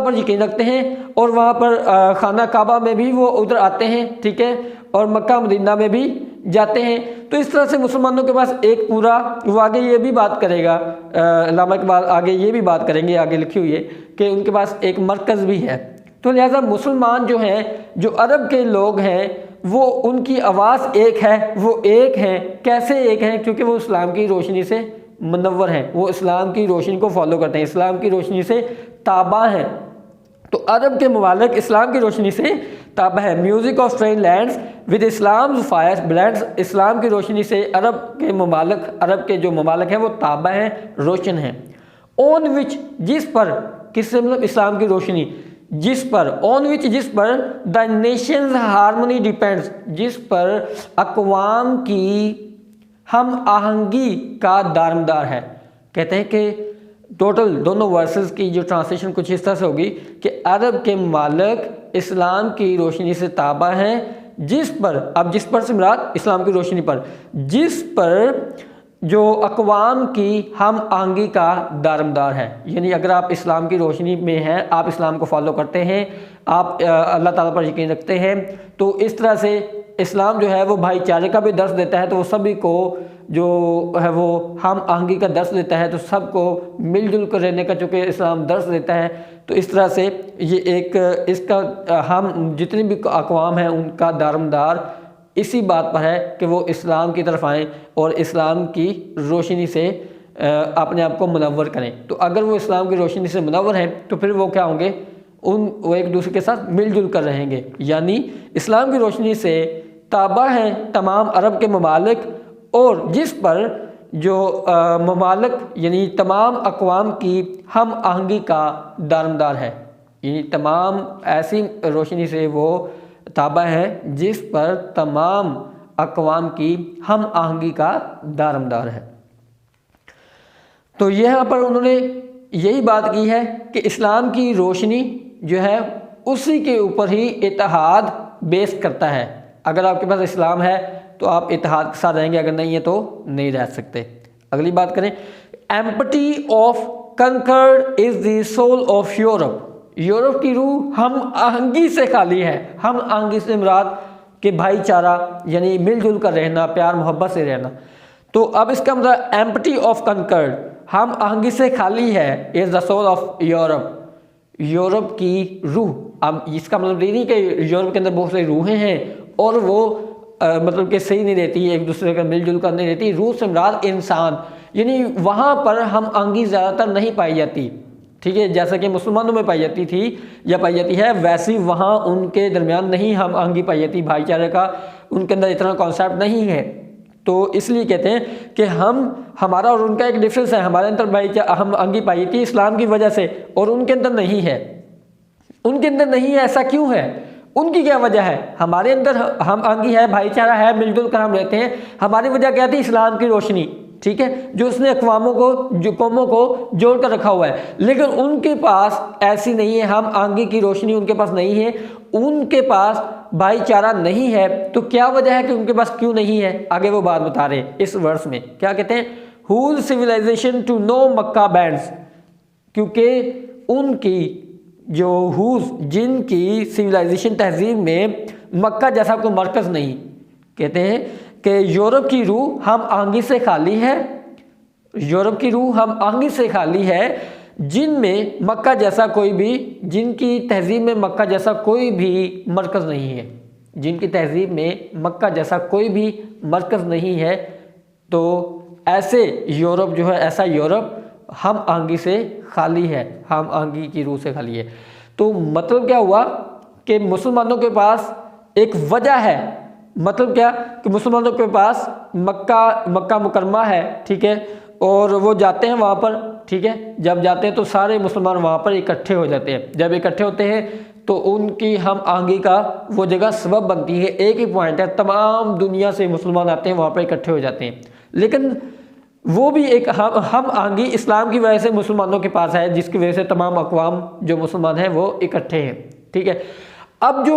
पर यकीन रखते हैं और वहाँ पर खाना काबा में भी वो उधर आते हैं, ठीक है, और मक्का मदीना में भी जाते हैं। तो इस तरह से मुसलमानों के पास एक पूरा, वो आगे ये भी बात करेगा अल्लामा इकबाल आगे ये भी बात करेंगे, आगे लिखी हुई है कि उनके पास एक मरकज़ भी है। तो लिहाजा मुसलमान जो हैं, जो अरब के लोग हैं, वो उनकी आवाज़ एक है, वो एक हैं। कैसे एक हैं? क्योंकि वो इस्लाम की रोशनी से मुनव्वर हैं, वो इस्लाम की रोशनी को फॉलो करते हैं, इस्लाम की रोशनी से ताबा हैं। तो अरब के ममालिक इस्लाम की रोशनी से ताबा है। Music of strange lands with Islam fire blends, इस्लाम की रोशनी से अरब के ममालिक, अरब के जो ममालिक हैं वो ताबा हैं, रोशन हैं। ऑन विच, जिस पर, किससे मतलब इस्लाम की रोशनी, जिस पर, ऑन विच जिस पर द नेशंस हारमोनी डिपेंड्स, जिस पर अक़वाम की हम आहंगी का दारमदार है। कहते हैं कि टोटल दोनों वर्सेस की जो ट्रांसलेशन कुछ इस तरह से होगी कि अरब के मालिक इस्लाम की रोशनी से ताबा हैं, जिस पर, अब जिस पर से मुराद इस्लाम की रोशनी पर, जिस पर जो अक़वाम की हम आहंगी का दारमदार है। यानी अगर आप इस्लाम की रोशनी में हैं, आप इस्लाम को फॉलो करते हैं, आप अल्लाह ताला पर यकीन रखते हैं, तो इस तरह से इस्लाम जो है वो भाईचारे का भी दर्स देता है। तो वो सभी को जो है वो हम आहंगी का दर्स देता है, तो सबको मिलजुल कर रहने का चूँकि इस्लाम दर्स देता है। तो इस तरह से ये एक इसका हम जितनी भी अक़वाम हैं उनका दारमदार इसी बात पर है कि वो इस्लाम की तरफ आएँ और इस्लाम की रोशनी से अपने आप को मुनव्वर करें। तो अगर वो इस्लाम की रोशनी से मुनव्वर हैं तो फिर वो क्या होंगे, वो एक दूसरे के साथ मिलजुल कर रहेंगे। यानी इस्लाम की रोशनी से ताबा हैं तमाम अरब के ममालिक, और जिस पर जो ममालिक यानी तमाम अक़वाम की हम आहंगी का दारमदार है। यानी तमाम ऐसी रोशनी से वो ताबा है जिस पर तमाम अक़वाम की हम आहंगी का दारमदार है। तो यहाँ पर उन्होंने यही बात की है कि इस्लाम की रोशनी जो है उसी के ऊपर ही इत्तेहाद बेस करता है। अगर आपके पास इस्लाम है तो आप इत्तेहाद के साथ रहेंगे, अगर नहीं है तो नहीं रह सकते। अगली बात करें, empty of concord is the soul of Europe, Europe की रूह हम आहंगी से खाली है। हम आहंगी से मुराद कि भाईचारा यानी मिलजुल कर रहना, प्यार मोहब्बत से रहना। तो अब इसका मतलब एम्पटी ऑफ कंकर्ड, हम आहंगी से खाली है, is the soul of Europe, Europe की रूह। अब इसका मतलब ये नहीं कि यूरोप के अंदर बहुत सारी रूहें हैं और वो मतलब कि सही नहीं रहती, एक दूसरे का मिलजुल कर नहीं रहती। रूह से मुराद इंसान, यानी वहाँ पर हम आहंगी ज़्यादातर नहीं पाई जाती, ठीक है, जैसा कि मुसलमानों में पाई जाती थी या पाई जाती है, वैसी वहाँ उनके दरमियान नहीं हम आहंगी पाई जाती। भाईचारे का उनके अंदर इतना कॉन्सेप्ट नहीं है। तो इसलिए कहते हैं कि हमारा और उनका एक डिफरेंस है। हमारे अंदर भाईचारा हम आहंगी पाई थी इस्लाम की वजह से, और उनके अंदर नहीं है। उनके अंदर नहीं है, ऐसा क्यों है? उनकी क्या वजह है? हमारे अंदर हम आहंगी है, भाईचारा है, मिलजुल कर हम रहते हैं। हमारी वजह क्या थी? इस्लाम की रोशनी, ठीक है, जो उसने अक़वामों को, जो कौमों को जोड़ कर रखा हुआ है। लेकिन उनके पास ऐसी नहीं है, हम आहंगी की रोशनी उनके पास नहीं है, उनके पास भाईचारा नहीं है। तो क्या वजह है कि उनके पास क्यों नहीं है? आगे वो बात बता रहे हैं इस वर्स में। क्या कहते हैं? Whose civilisation to know Mecca bands, क्योंकि उनकी जो हुज, जिनकी सिविलाइजेशन तहजीब में मक्का जैसा कोई मरकज़ नहीं। कहते हैं कि यूरोप की रूह हम आहंगी से खाली है, यूरोप की रूह हम आहंगी से खाली है, जिनमें मक्का जैसा कोई भी, जिनकी तहजीब में मक्का जैसा कोई भी मरकज़ नहीं है, जिनकी तहजीब में मक्का जैसा कोई भी मरकज़ नहीं है। तो ऐसे यूरोप जो है, ऐसा यूरोप हम आहंगी से खाली है, हम आहंगी की रूह से खाली है। तो मतलब क्या हुआ कि मुसलमानों के पास एक वजह है। मतलब क्या कि मुसलमानों के पास मक्का मुकरमा है, ठीक है, और वो जाते हैं वहाँ पर, ठीक है। जब जाते हैं तो सारे मुसलमान वहाँ पर इकट्ठे हो जाते हैं। जब इकट्ठे होते हैं तो उनकी हम आहंगी का वो जगह सबब बनती है। एक ही पॉइंट है, तमाम दुनिया से मुसलमान आते हैं, वहाँ पर इकट्ठे हो जाते हैं। लेकिन वो भी एक हम आहंगी इस्लाम की वजह से मुसलमानों के पास है, जिसकी वजह से तमाम अक़वाम जो मुसलमान हैं वो इकट्ठे हैं, ठीक है। अब जो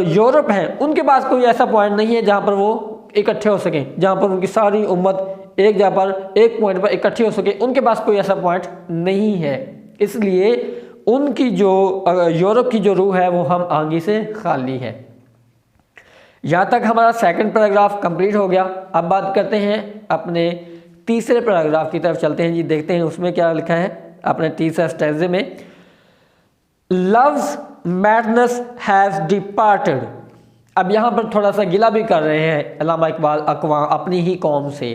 यूरोप है उनके पास कोई ऐसा पॉइंट नहीं है जहाँ पर वो इकट्ठे हो सकें, जहाँ पर उनकी सारी उम्मत एक जगह पर एक पॉइंट पर इकट्ठी हो सके। उनके पास कोई ऐसा पॉइंट नहीं है, इसलिए उनकी जो यूरोप की जो रूह है वो हम आंगी से खाली है। यहाँ तक हमारा सेकंड पैराग्राफ कंप्लीट हो गया। अब बात करते हैं अपने तीसरे पैराग्राफ की तरफ चलते हैं जी, देखते हैं उसमें क्या लिखा है अपने तीसरे स्टैंजे में। Loves madness has departed. अब यहाँ पर थोड़ा सा गिला भी कर रहे हैं अल्लामा इकबाल अपनी ही कौम से,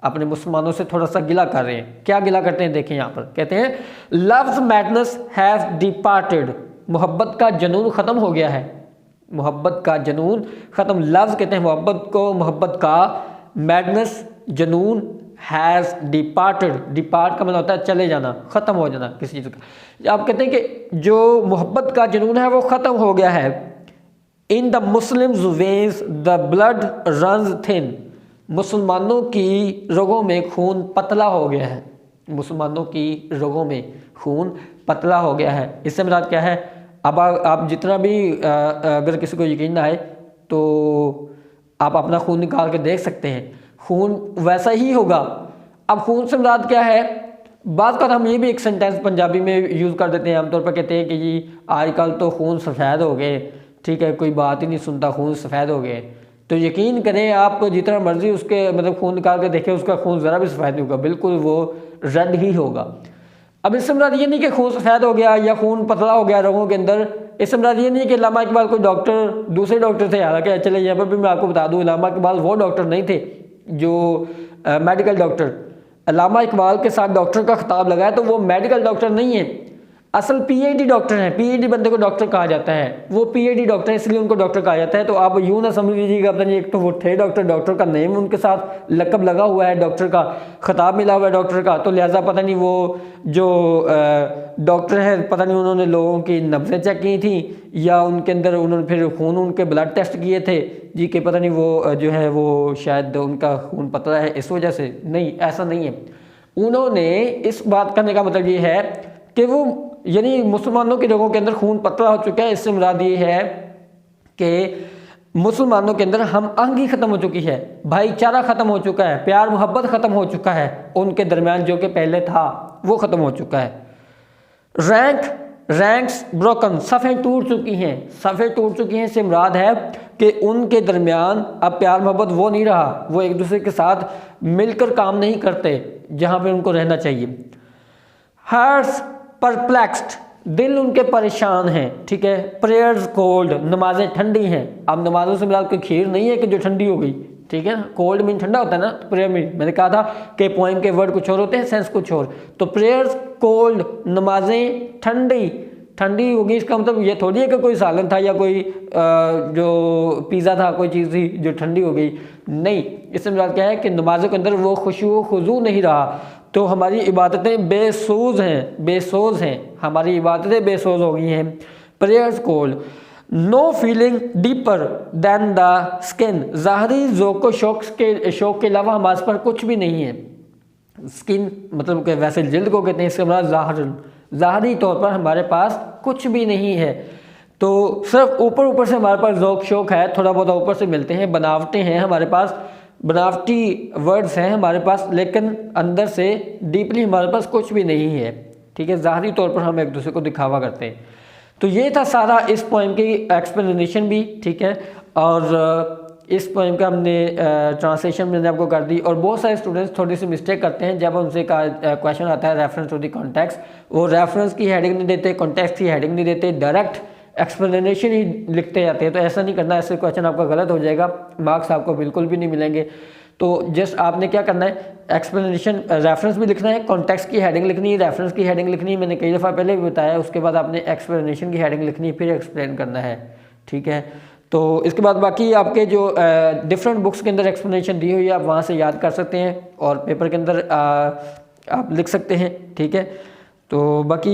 अपने मुसलमानों से थोड़ा सा गिला कर रहे हैं। क्या गिला करते हैं देखें, यहाँ पर कहते हैं लव्स मैडनेस हैज़ डिपार्टेड। मोहब्बत का जुनून ख़त्म हो गया है, मोहब्बत का जुनून ख़त्म। लव्स कहते हैं मोहब्बत को, मोहब्बत का, मैडनेस जुनून, हैज़ डिपार्टेड। डिपार्ट का मतलब होता है चले जाना, ख़त्म हो जाना किसी चीज़ का। आप कहते हैं कि जो मोहब्बत का जुनून है वो ख़त्म हो गया है। In the Muslims veins the blood runs thin. मुसलमानों की रगों में खून पतला हो गया है, मुसलमानों की रगों में खून पतला हो गया है। इससे मुराद क्या है? अब आप जितना भी अगर किसी को यकीन ना आए तो आप अपना खून निकाल के देख सकते हैं, खून वैसा ही होगा। अब खून से मुराद क्या है? बात कर हम ये भी एक सेंटेंस पंजाबी में यूज़ कर देते हैं, आमतौर पर कहते हैं कि जी आजकल तो खून सफ़ेद हो गए, ठीक है, कोई बात ही नहीं सुनता, खून सफ़ेद हो गए। तो यकीन करें आप जितना मर्जी उसके मतलब खून निकाल के देखें, उसका खून ज़रा भी सफ़ेद नहीं होगा, बिल्कुल वो रेड ही होगा। अब इससे मुराद ये नहीं कि खून सफ़ेद हो गया या खून पतला हो गया रगों के अंदर। इससे मुराद ये नहीं कि अल्लामा इकबाल कोई डॉक्टर दूसरे डॉक्टर थे। हालांकि चले यहाँ पर भी मैं आपको बता दूँ, अल्लामा इकबाल वो डॉक्टर नहीं थे जो मेडिकल डॉक्टर। अल्लामा इकबाल के साथ डॉक्टर का खिताब लगाया तो वो मेडिकल डॉक्टर नहीं है, असल पीएचडी डॉक्टर हैं। पीएचडी बंदे को डॉक्टर कहा जाता है, वो पीएचडी डॉक्टर है इसलिए उनको डॉक्टर कहा जाता है। तो आप यूँ ना समझ लीजिएगा पता नहीं एक तो वो थे डॉक्टर, डॉक्टर का नेम उनके साथ लकब लगा हुआ है, डॉक्टर का खिताब मिला हुआ है डॉक्टर का, तो लिहाजा पता नहीं वो जो डॉक्टर है पता नहीं उन्होंने लोगों की नब्ज़ें चेक की थी या उनके अंदर उन्होंने फिर खून उनके ब्लड टेस्ट किए थे जी कि पता नहीं वो जो है वो शायद उनका खून पतला है इस वजह से। नहीं, ऐसा नहीं है। उन्होंने इस बात करने का मतलब ये है कि वो यानी मुसलमानों के लोगों के अंदर खून पतला हो चुका है। इससे मुराद ये है कि मुसलमानों के अंदर हम आंगी ख़त्म हो चुकी है, भाईचारा ख़त्म हो चुका है, प्यार मोहब्बत ख़त्म हो चुका है उनके दरमियान, जो कि पहले था वो ख़त्म हो चुका है। रैंक्स ब्रोकन, सफ़ें टूट चुकी हैं, सफ़ें टूट चुकी हैं से मुराद है कि उनके दरमियान अब प्यार मोहब्बत वो नहीं रहा, वो एक दूसरे के साथ मिलकर काम नहीं करते जहाँ पे उनको रहना चाहिए। हार्ट्स परप्लेक्स्ड, दिल उनके परेशान हैं, ठीक है। प्रेयर्स कोल्ड, नमाजें ठंडी हैं। अब नमाजों से मुराद कोई खीर नहीं है कि जो ठंडी हो गई, ठीक है ना। कोल्ड मीन ठंडा होता है ना, तो प्रेयर मीन, मैंने कहा था कि पोएम के वर्ड कुछ और होते हैं, सेंस कुछ और। तो प्रेयर्स कोल्ड, नमाजें ठंडी, ठंडी होगी इसका मतलब ये थोड़ी है कि कोई सालन था या कोई जो पिज़्ज़ा था कोई चीज़ थी जो ठंडी हो गई, नहीं। इससे मुराद क्या है कि नमाज़ों के अंदर वो खुशू खुजू नहीं रहा, तो हमारी इबादतें बेसोज़ हैं, बेसोज़ हैं, हमारी इबादतें बेसोज़ हो गई हैं। Prayers cold, no feeling deeper than the skin, ज़ाहरी ज़ौक़ शौक़ के अलावा हमारे पास कुछ भी नहीं है। स्किन मतलब कि वैसे जल्द को कहते हैं, इसके बाद ज़ाहरी तौर पर हमारे पास कुछ भी नहीं है। तो सिर्फ ऊपर ऊपर से हमारे पास ज़ौक़ शौक़ है, थोड़ा बहुत ऊपर से मिलते हैं, बनावटें हैं हमारे पास, बनावटी वर्ड्स हैं हमारे पास, लेकिन अंदर से डीपली हमारे पास कुछ भी नहीं है, ठीक है। ज़ाहरी तौर पर हम एक दूसरे को दिखावा करते हैं। तो ये था सारा इस पोएम की एक्सप्लेनेशन भी, ठीक है। और इस पोएम का हमने ट्रांसलेशन मैंने आपको कर दी। और बहुत सारे स्टूडेंट्स थोड़ी सी मिस्टेक करते हैं जब उनसे क्वेश्चन आता है रेफरेंस टू द कॉन्टेक्स्ट, वो रेफरेंस की हेडिंग नहीं देते, कॉन्टेक्स्ट की हेडिंग नहीं देते, डायरेक्ट एक्सप्लेनेशन ही लिखते जाते हैं। तो ऐसा नहीं करना, ऐसे क्वेश्चन आपका गलत हो जाएगा, मार्क्स आपको बिल्कुल भी नहीं मिलेंगे। तो जस्ट आपने क्या करना है, एक्सप्लेनेशन रेफरेंस भी लिखना है, कॉन्टेक्स्ट की हेडिंग लिखनी है, रेफरेंस की हेडिंग लिखनी है, मैंने कई दफ़ा पहले भी बताया। उसके बाद आपने एक्सप्लेनेशन की हेडिंग लिखनी है, फिर एक्सप्लेन करना है, ठीक है। तो इसके बाद बाकी आपके जो डिफरेंट बुक्स के अंदर एक्सप्लेनेशन दी हुई है आप वहाँ से याद कर सकते हैं और पेपर के अंदर आप लिख सकते हैं, ठीक है। तो बाकी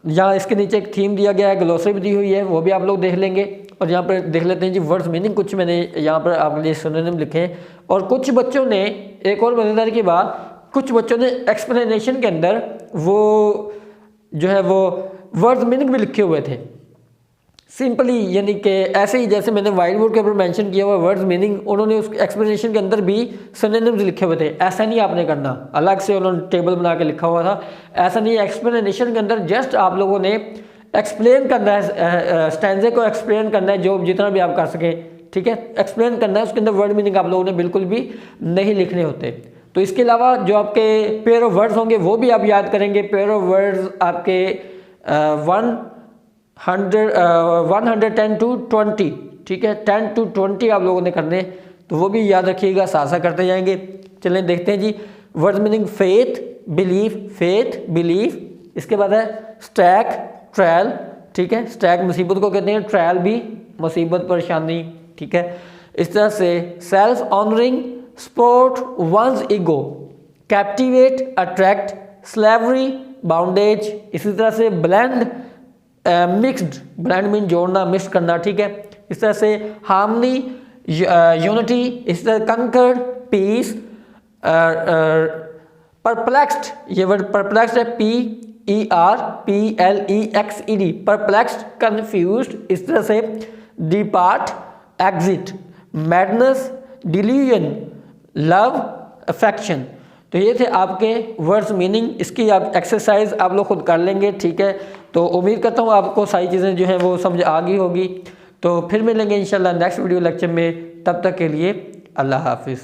यहाँ इसके नीचे एक थीम दिया गया है, ग्लोसरी भी दी हुई है, वो भी आप लोग देख लेंगे। और यहाँ पर देख लेते हैं जी वर्ड्स मीनिंग, कुछ मैंने यहाँ पर आपके लिए सिनोनिम लिखे हैं। और कुछ बच्चों ने, एक और मज़ेदार की बात, कुछ बच्चों ने एक्सप्लेनेशन के अंदर वो जो है वो वर्ड्स मीनिंग भी लिखे हुए थे। सिंपली यानी कि ऐसे ही जैसे मैंने वाइट बोर्ड के ऊपर मेंशन किया हुआ वर्ड्स मीनिंग, उन्होंने उस एक्सप्लेनेशन के अंदर भी सिनोनिम्स लिखे हुए थे। ऐसा नहीं आपने करना, अलग से उन्होंने टेबल बना के लिखा हुआ था, ऐसा नहीं। एक्सप्लेनेशन के अंदर जस्ट आप लोगों ने एक्सप्लेन करना है, स्टैंजे को एक्सप्लेन करना है जो जितना भी आप कर सकें, ठीक है, एक्सप्लेन करना है। उसके अंदर वर्ड मीनिंग आप लोगों ने बिल्कुल भी नहीं लिखने होते। तो इसके अलावा जो आपके पेयर ऑफ वर्ड्स होंगे वो भी आप याद करेंगे। पेयर ऑफ वर्ड्स आपके 110 to 20, ठीक है, 10 to 20 आप लोगों ने करने, तो वो भी याद रखिएगा, साथ साथ करते जाएंगे। चलें देखते हैं जी। वर्ड मीनिंग फेथ बिलीफ, इसके बाद है स्टैक ट्रायल, ठीक है, स्टैक मुसीबत को कहते हैं, ट्रायल भी मुसीबत परेशानी, ठीक है। इस तरह से self honouring, sport one's ego, captivate attract, slavery bondage, इसी तरह से ब्लेंड मिक्स्ड, ब्लेंड मीन जोड़ना, मिक्स करना, ठीक है। इस तरह से हार्मनी यूनिटी, इस तरह कंकर्ड पीस, परप्लेक्स्ड, ये वर्ड परप्लेक्स्ड है PERPLEXED, परप्लेक्स्ड कंफ्यूज्ड, इस तरह से depart exit, madness delusion, love affection. तो ये थे आपके वर्ड्स मीनिंग। इसकी आप एक्सरसाइज आप लोग खुद कर लेंगे, ठीक है। तो उम्मीद करता हूँ आपको सारी चीज़ें जो हैं वो समझ आ गई होगी। तो फिर मिलेंगे इंशाल्लाह नेक्स्ट वीडियो लेक्चर में, तब तक के लिए अल्लाह हाफिज़।